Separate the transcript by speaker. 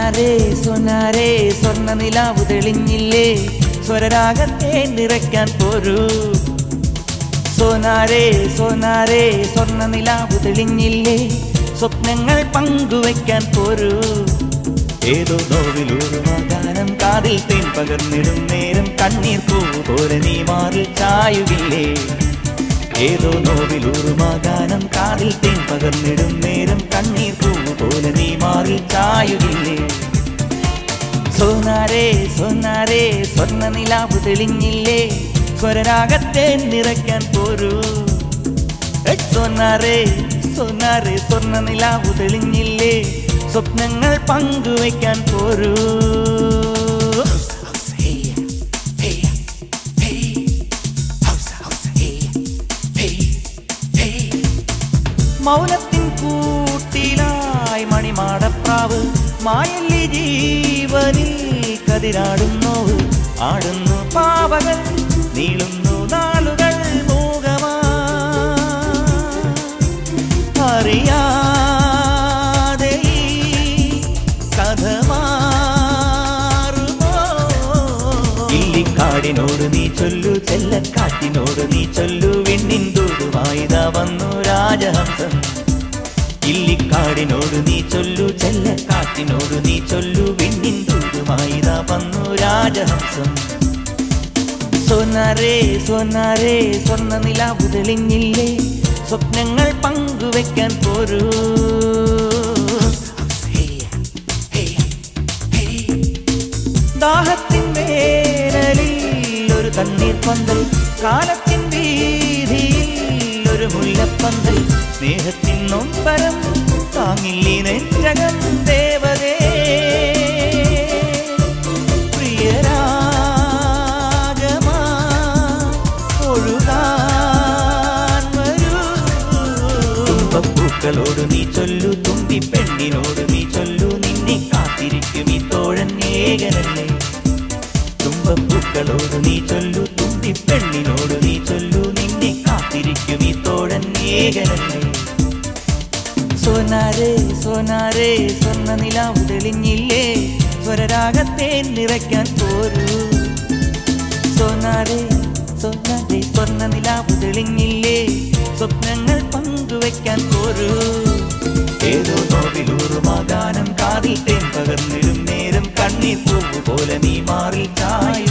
Speaker 1: സോനാരേ സോനാരേ സ്വർണ്ണ നിലാവ് തെളിഞ്ഞില്ലേ സ്വരരാഗത്തെ നിറയ്ക്കാൻ പോരൂ സോനാരേ സോനാരേ സ്വർണ്ണ നിലാവ് തെളിഞ്ഞില്ലേ സ്വപ്നങ്ങൾ പങ്കുവയ്ക്കാൻ പോരൂ ഏതോ നോവിലൂറുമാ ഗാനം കാതിൽ തേൻ പകർന്നിടും നേരം കണ്ണീർ പൂവ് പോലെ നീ മാറിൽ ചായുകില്ലേ ഏതോ നോവിലൂറുമാ ഗാനം കാതിൽ തേൻ പകർന്നിടും നേരം കണ്ണീർ പൂവ് പോലെ നീ മാറിൽ ചായുകില്ലേ സോനാരേ സോനാരേ സ്വർണ്ണ നിലാവ് തെളിഞ്ഞില്ലേ സ്വരരാഗത്തെ നിറയ്ക്കാൻ പോരൂ സോനാരേ സോനാരേ സ്വർണ്ണ നിലാവ് തെളിഞ്ഞില്ലേ സ്വപ്നങ്ങൾ പങ്കുവയ്ക്കാൻ പോരൂ മൗനത്തിൻ കൂട്ടിലായി മണിമാടപ്രാവ് മായല്ലി ജീവനിൽ കതിരാടുന്നോവ് ആടുന്നു പാവകൾ നീളുന്നു നാളുകൾ മൂകമാ അറിയാതെ കഥ മാറുമോ ഇല്ലിക്കാടിനോട് നീ ചൊല്ലു ചെല്ലക്കാട്ടിനോട് നീ ചൊല്ലു വിണ്ണിൻ ദൂതുമായിതാ വന്നു രാജഹംസം ഇല്ലിക്കാടിനോട് നീ ചൊല്ലു ചെല്ലക്കാട്ടിനോട് നീ ചൊല്ലു വിണ്ണിൻ ദൂതുമായിതാ വന്നു രാജഹംസം സോനാരേ സോനാരേ സ്വർണ്ണ നിലാവ് തെളിഞ്ഞില്ലേ സ്വപ്നങ്ങൾ പങ്കുവയ്ക്കാൻ പോരൂ ദാഹത്തിൻ വേനലിൽ ഒരു തണ്ണീർ പന്തൽ കാലത്തിൻ വീതിയിൽ ഒരു മുല്ലപ്പന്തൽ സ്നേഹത്തിൻ നൊമ്പരം താങ്ങില്ലേ നെഞ്ചകം ദേവതേ പ്രിയരാഗമാ ഒഴുകാൻ വരൂ തുമ്പപ്പൂക്കളോട് നീ ചൊല്ലു തുമ്പി പെണ്ണിനോട് നീ ചൊല്ലു നിന്നെ കാത്തിരിക്കും ഈ തോഴൻ ഏകനല്ലേ തുമ്പപ്പൂക്കളോട് നീ ചൊല്ലു തുമ്പി പെണ്ണിനോട് നീ ചൊല്ലു നിന്നെ കാത്തിരിക്കും ഈ തോഴൻ ഏകനല്ലേ സോനാരേ സോനാരേ സ്വർണ്ണ നിലാവ് തെളിഞ്ഞില്ലേ സ്വരരാഗത്തെ നിറയ്ക്കാൻ പോരൂ സോനാരേ സോനാരേ സ്വർണ്ണ നിലാവ് തെളിഞ്ഞില്ലേ സ്വപ്നങ്ങൾ പങ്കുവയ്ക്കാൻ പോരൂ ഏതോ നോവിലൂറുമാ ഗാനം കാതിൽ തേൻ പകർന്നിടും നേരം കണ്ണീർ പൂവ് പോലെ നീ മാറിൽ ചായ